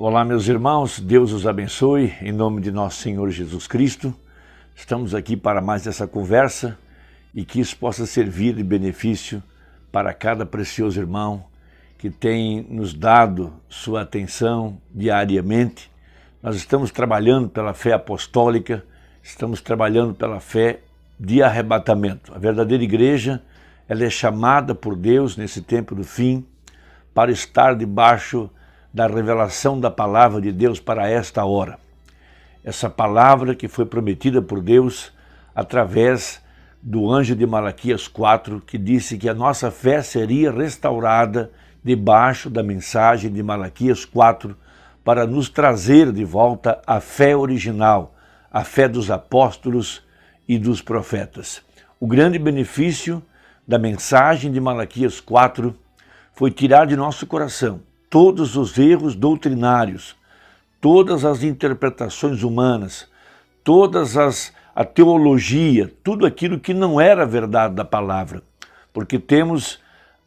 Olá, meus irmãos, Deus os abençoe, em nome de nosso Senhor Jesus Cristo. Estamos aqui para mais essa conversa e que isso possa servir de benefício para cada precioso irmão que tem nos dado sua atenção diariamente. Nós estamos trabalhando pela fé apostólica, estamos trabalhando pela fé de arrebatamento. A verdadeira igreja, ela é chamada por Deus nesse tempo do fim para estar debaixo da revelação da palavra de Deus para esta hora. Essa palavra que foi prometida por Deus através do anjo de Malaquias 4, que disse que a nossa fé seria restaurada debaixo da mensagem de Malaquias 4, para nos trazer de volta a fé original, a fé dos apóstolos e dos profetas. O grande benefício da mensagem de Malaquias 4 foi tirar de nosso coração todos os erros doutrinários, todas as interpretações humanas, a teologia, tudo aquilo que não era a verdade da palavra. Porque temos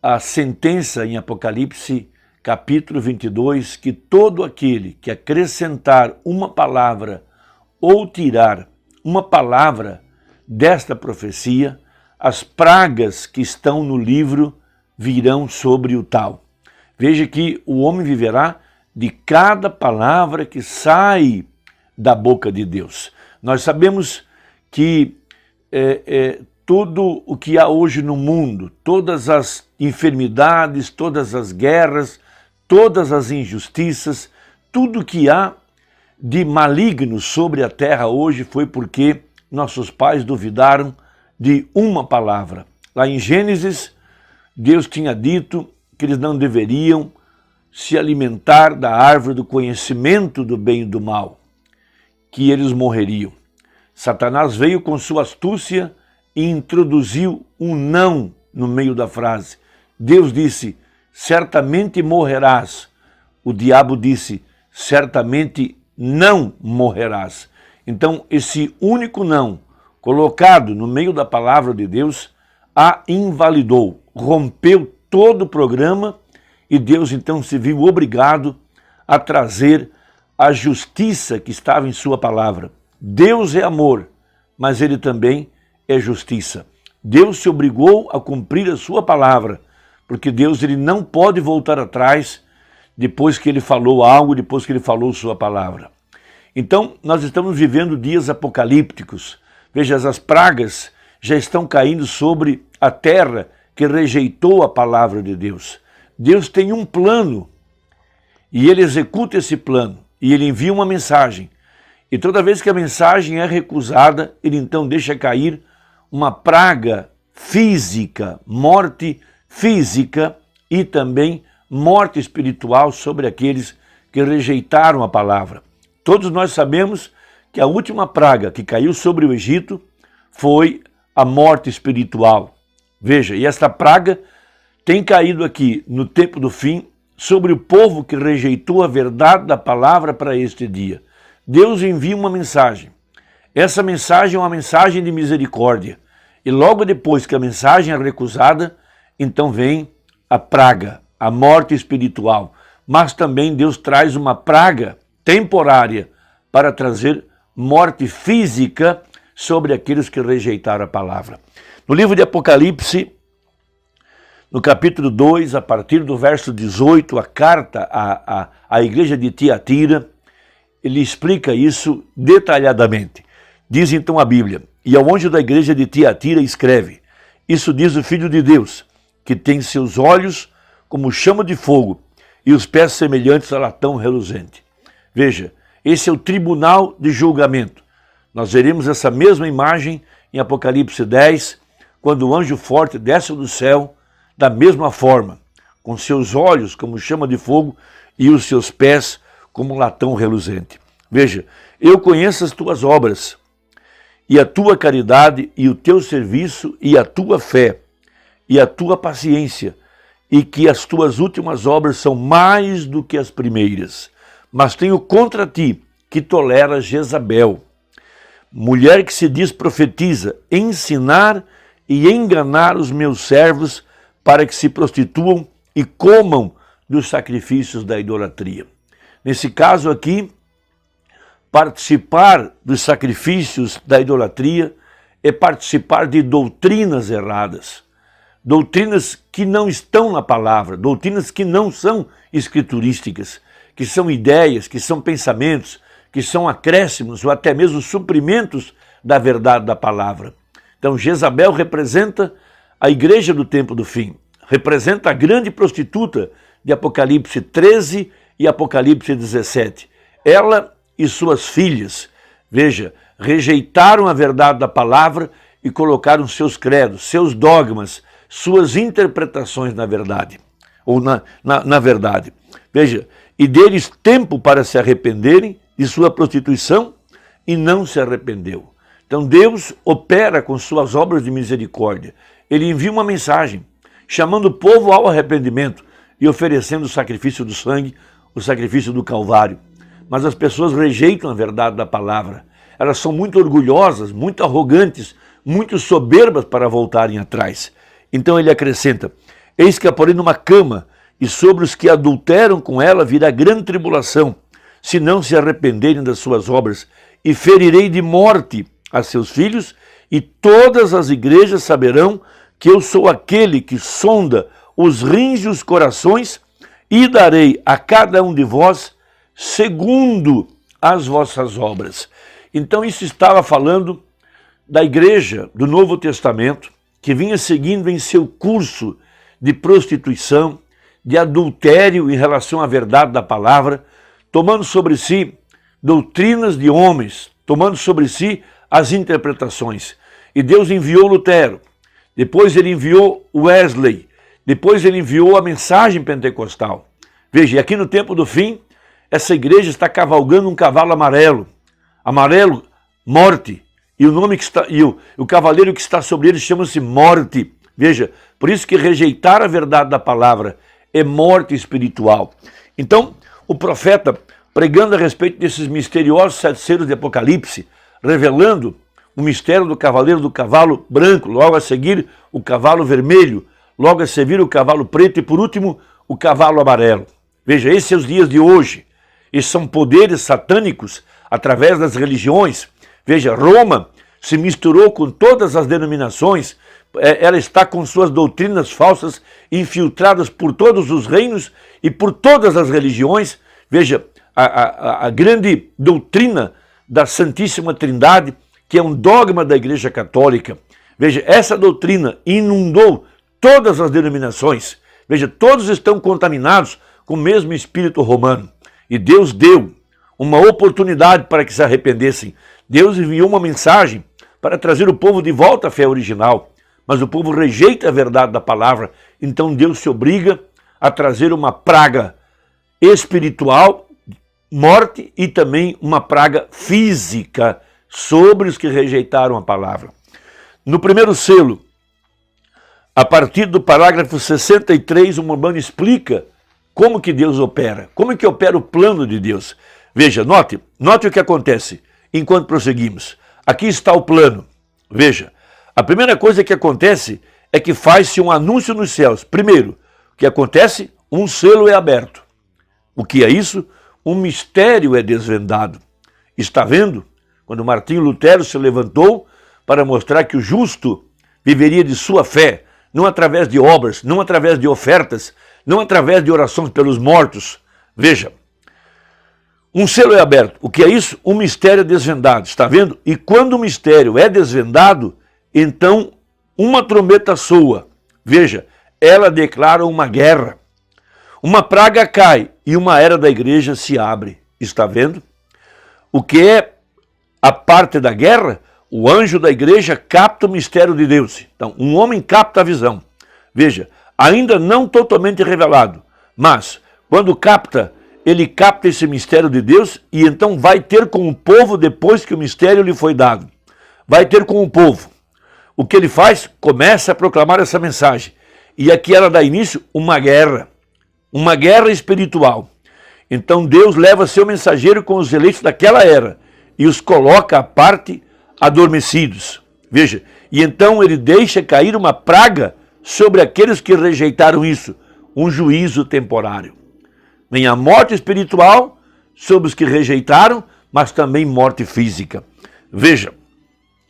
a sentença em Apocalipse, capítulo 22, que todo aquele que acrescentar uma palavra ou tirar uma palavra desta profecia, as pragas que estão no livro virão sobre o tal. Veja que o homem viverá de cada palavra que sai da boca de Deus. Nós sabemos que tudo o que há hoje no mundo, todas as enfermidades, todas as guerras, todas as injustiças, tudo que há de maligno sobre a terra hoje foi porque nossos pais duvidaram de uma palavra. Lá em Gênesis, Deus tinha dito que eles não deveriam se alimentar da árvore do conhecimento do bem e do mal, que eles morreriam. Satanás veio com sua astúcia e introduziu um não no meio da frase. Deus disse, certamente morrerás. O diabo disse, certamente não morrerás. Então, esse único não, colocado no meio da palavra de Deus, a invalidou, rompeu todo o programa e Deus então se viu obrigado a trazer a justiça que estava em sua palavra. Deus é amor, mas ele também é justiça. Deus se obrigou a cumprir a sua palavra, porque Deus ele não pode voltar atrás depois que ele falou algo, depois que ele falou sua palavra. Então, nós estamos vivendo dias apocalípticos. Veja, as pragas já estão caindo sobre a terra que rejeitou a palavra de Deus. Deus tem um plano e ele executa esse plano e ele envia uma mensagem. E toda vez que a mensagem é recusada, ele então deixa cair uma praga física, morte física e também morte espiritual sobre aqueles que rejeitaram a palavra. Todos nós sabemos que a última praga que caiu sobre o Egito foi a morte espiritual. Veja, e esta praga tem caído aqui no tempo do fim sobre o povo que rejeitou a verdade da palavra para este dia. Deus envia uma mensagem. Essa mensagem é uma mensagem de misericórdia. E logo depois que a mensagem é recusada, então vem a praga, a morte espiritual. Mas também Deus traz uma praga temporária para trazer morte física sobre aqueles que rejeitaram a palavra. No livro de Apocalipse, no capítulo 2, a partir do verso 18, a carta à igreja de Tiatira, ele explica isso detalhadamente. Diz então a Bíblia, e ao anjo da igreja de Tiatira escreve, isso diz o Filho de Deus, que tem seus olhos como chama de fogo e os pés semelhantes a latão reluzente. Veja, esse é o tribunal de julgamento. Nós veremos essa mesma imagem em Apocalipse 10, quando o anjo forte desce do céu da mesma forma, com seus olhos como chama de fogo e os seus pés como latão reluzente. Veja, eu conheço as tuas obras, e a tua caridade, e o teu serviço, e a tua fé, e a tua paciência, e que as tuas últimas obras são mais do que as primeiras. Mas tenho contra ti que toleras Jezabel, mulher que se diz profetiza, ensinar e enganar os meus servos para que se prostituam e comam dos sacrifícios da idolatria. Nesse caso aqui, participar dos sacrifícios da idolatria é participar de doutrinas erradas, doutrinas que não estão na palavra, doutrinas que não são escriturísticas, que são ideias, que são pensamentos, que são acréscimos ou até mesmo suprimentos da verdade da palavra. Então Jezabel representa a igreja do tempo do fim, representa a grande prostituta de Apocalipse 13 e Apocalipse 17. Ela e suas filhas, veja, rejeitaram a verdade da palavra e colocaram seus credos, seus dogmas, suas interpretações na verdade, ou na verdade. Veja, e deles tempo para se arrependerem de sua prostituição e não se arrependeu. Então Deus opera com suas obras de misericórdia. Ele envia uma mensagem, chamando o povo ao arrependimento e oferecendo o sacrifício do sangue, o sacrifício do Calvário. Mas as pessoas rejeitam a verdade da palavra. Elas são muito orgulhosas, muito arrogantes, muito soberbas para voltarem atrás. Então ele acrescenta: eis que a porém numa cama, e sobre os que adulteram com ela virá grande tribulação, se não se arrependerem das suas obras, e ferirei de morte a seus filhos, e todas as igrejas saberão que eu sou aquele que sonda os rins e os corações, e darei a cada um de vós segundo as vossas obras. Então isso estava falando da igreja do Novo Testamento, que vinha seguindo em seu curso de prostituição, de adultério em relação à verdade da palavra, tomando sobre si doutrinas de homens, tomando sobre si as interpretações. E Deus enviou Lutero, depois ele enviou Wesley, depois ele enviou a mensagem pentecostal. Veja, e aqui no tempo do fim, essa igreja está cavalgando um cavalo amarelo. Amarelo, morte. E o nome que está, o cavaleiro que está sobre ele chama-se Morte. Veja, por isso que rejeitar a verdade da palavra é morte espiritual. Então, o profeta, pregando a respeito desses misteriosos 7 selos de Apocalipse, revelando o mistério do cavaleiro do cavalo branco, logo a seguir o cavalo vermelho, logo a seguir o cavalo preto e por último o cavalo amarelo. Veja, esses são os dias de hoje. Esses são poderes satânicos através das religiões. Veja, Roma se misturou com todas as denominações, ela está com suas doutrinas falsas infiltradas por todos os reinos e por todas as religiões. Veja, a grande doutrina da Santíssima Trindade, que é um dogma da Igreja Católica. Veja, essa doutrina inundou todas as denominações. Veja, todos estão contaminados com o mesmo espírito romano. E Deus deu uma oportunidade para que se arrependessem. Deus enviou uma mensagem para trazer o povo de volta à fé original. Mas o povo rejeita a verdade da palavra. Então Deus se obriga a trazer uma praga espiritual, morte, e também uma praga física sobre os que rejeitaram a palavra. No primeiro selo, a partir do parágrafo 63, o Urbano explica como que Deus opera, como que opera o plano de Deus. Veja, note o que acontece enquanto prosseguimos. Aqui está o plano. Veja, a primeira coisa que acontece é que faz-se um anúncio nos céus. Primeiro, o que acontece? Um selo é aberto. O que é isso? Um mistério é desvendado. Está vendo? Quando Martinho Lutero se levantou para mostrar que o justo viveria de sua fé, não através de obras, não através de ofertas, não através de orações pelos mortos. Veja, um selo é aberto. O que é isso? Um mistério é desvendado. Está vendo? E quando o mistério é desvendado, então uma trombeta soa. Veja, ela declara uma guerra. Uma praga cai e uma era da igreja se abre. Está vendo? O que é a parte da guerra? O anjo da igreja capta o mistério de Deus. Então, um homem capta a visão. Veja, ainda não totalmente revelado, mas quando capta, ele capta esse mistério de Deus e então vai ter com o povo depois que o mistério lhe foi dado. Vai ter com o povo. O que ele faz? Começa a proclamar essa mensagem. E aqui ela dá início uma guerra espiritual. Então Deus leva seu mensageiro com os eleitos daquela era e os coloca à parte adormecidos. Veja, e então ele deixa cair uma praga sobre aqueles que rejeitaram isso, um juízo temporário. Vem a morte espiritual, sobre os que rejeitaram, mas também morte física. Veja,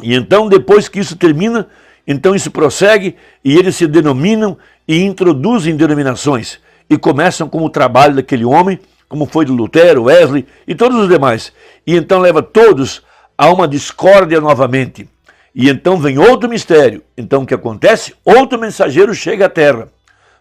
e então depois que isso termina, então isso prossegue e eles se denominam e introduzem denominações e começam com o trabalho daquele homem, como foi de Lutero, Wesley e todos os demais. E então leva todos a uma discórdia novamente. E então vem outro mistério. Então o que acontece? Outro mensageiro chega à terra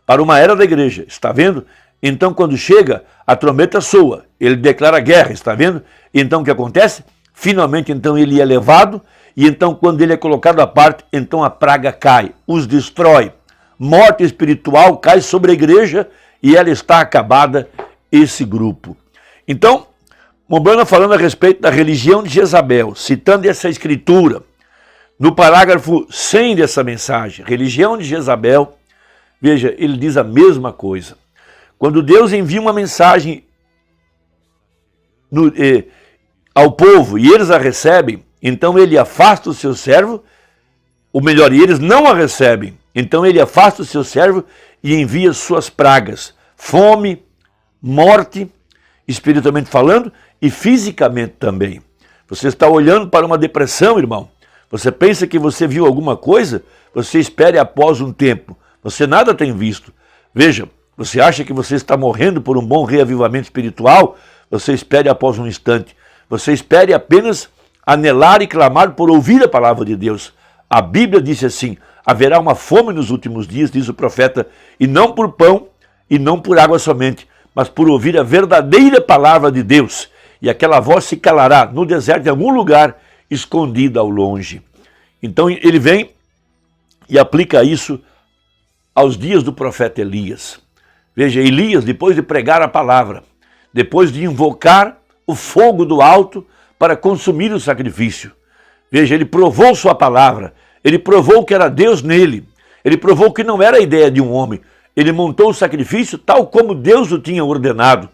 para uma era da igreja. Está vendo? Então quando chega, a trombeta soa. Ele declara guerra. Está vendo? Então o que acontece? Finalmente então ele é levado. E então quando ele é colocado à parte, então a praga cai, os destrói. Morte espiritual cai sobre a igreja e ela está acabada, esse grupo. Então, Mombrana falando a respeito da religião de Jezabel, citando essa escritura, no parágrafo 100 dessa mensagem, religião de Jezabel, veja, ele diz a mesma coisa. Quando Deus envia uma mensagem ao povo e eles a recebem, então ele afasta o seu servo, ou melhor, e eles não a recebem, então ele afasta o seu servo e envia suas pragas, fome, morte, espiritualmente falando, e fisicamente também. Você está olhando para uma depressão, irmão. Você pensa que você viu alguma coisa? Você espere após um tempo. Você nada tem visto. Veja, você acha que você está morrendo por um bom reavivamento espiritual? Você espere após um instante. Você espere apenas anelar e clamar por ouvir a palavra de Deus. A Bíblia disse assim, haverá uma fome nos últimos dias, diz o profeta, e não por pão e não por água somente, mas por ouvir a verdadeira palavra de Deus. E aquela voz se calará no deserto, em algum lugar, escondida ao longe. Então ele vem e aplica isso aos dias do profeta Elias. Veja, Elias, depois de pregar a palavra, depois de invocar o fogo do alto para consumir o sacrifício. Veja, ele provou sua palavra, ele provou que era Deus nele, ele provou que não era a ideia de um homem, ele montou o sacrifício tal como Deus o tinha ordenado.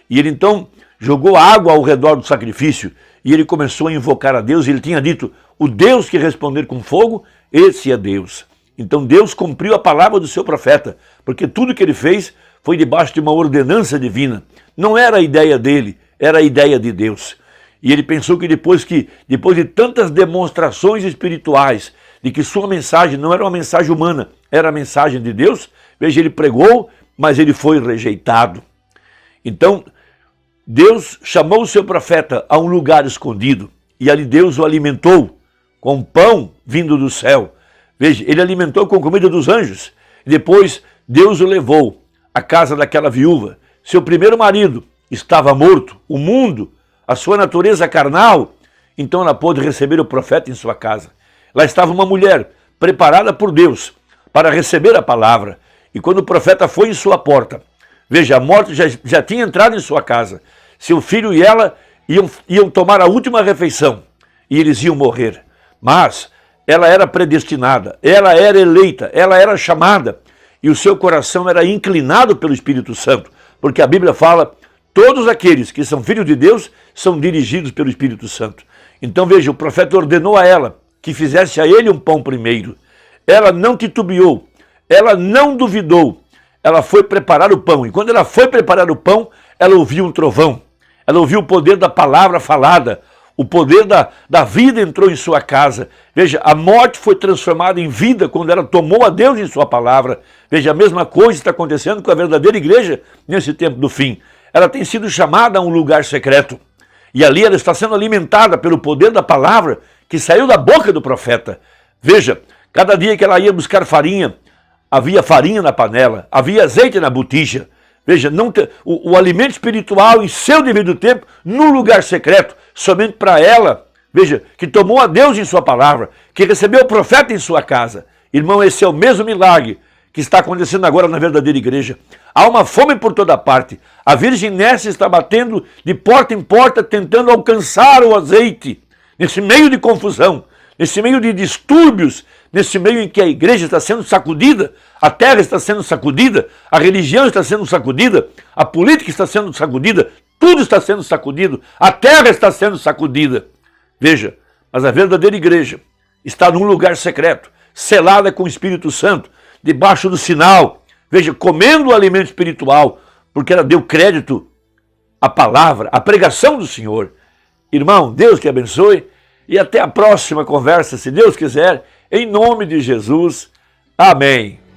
E ele então jogou água ao redor do sacrifício e ele começou a invocar a Deus. E ele tinha dito, o Deus que responder com fogo, esse é Deus. Então Deus cumpriu a palavra do seu profeta, porque tudo que ele fez foi debaixo de uma ordenança divina. Não era a ideia dele, era a ideia de Deus. E ele pensou que depois de tantas demonstrações espirituais, de que sua mensagem não era uma mensagem humana, era a mensagem de Deus, veja, ele pregou, mas ele foi rejeitado. Então, Deus chamou o seu profeta a um lugar escondido, e ali Deus o alimentou com pão vindo do céu. Veja, ele alimentou com comida dos anjos. Depois, Deus o levou à casa daquela viúva. Seu primeiro marido estava morto, o mundo, a sua natureza carnal, então ela pôde receber o profeta em sua casa. Lá estava uma mulher preparada por Deus para receber a palavra. E quando o profeta foi em sua porta, veja, a morte já tinha entrado em sua casa. Seu filho e ela iam tomar a última refeição e eles iam morrer. Mas ela era predestinada, ela era eleita, ela era chamada e o seu coração era inclinado pelo Espírito Santo. Porque a Bíblia fala, todos aqueles que são filhos de Deus são dirigidos pelo Espírito Santo. Então veja, o profeta ordenou a ela que fizesse a ele um pão primeiro. Ela não titubeou, ela não duvidou, ela foi preparar o pão. E quando ela foi preparar o pão, ela ouviu um trovão, ela ouviu o poder da palavra falada, o poder da vida entrou em sua casa. Veja, a morte foi transformada em vida quando ela tomou a Deus em sua palavra. Veja, a mesma coisa está acontecendo com a verdadeira igreja nesse tempo do fim. Ela tem sido chamada a um lugar secreto. E ali ela está sendo alimentada pelo poder da palavra que saiu da boca do profeta. Veja, cada dia que ela ia buscar farinha, havia farinha na panela, havia azeite na botija. Veja, o alimento espiritual em seu devido tempo, no lugar secreto, somente para ela, veja, que tomou a Deus em sua palavra, que recebeu o profeta em sua casa. Irmão, esse é o mesmo milagre que está acontecendo agora na verdadeira igreja. Há uma fome por toda parte. A Virgem Nessa está batendo de porta em porta, tentando alcançar o azeite, nesse meio de confusão, nesse meio de distúrbios, nesse meio em que a igreja está sendo sacudida, a terra está sendo sacudida, a religião está sendo sacudida, a política está sendo sacudida, tudo está sendo sacudido, a terra está sendo sacudida. Veja, mas a verdadeira igreja está num lugar secreto, selada com o Espírito Santo, debaixo do sinal, veja, comendo o alimento espiritual, porque ela deu crédito a palavra, a pregação do Senhor. Irmão, Deus que abençoe e até a próxima conversa, se Deus quiser, em nome de Jesus. Amém.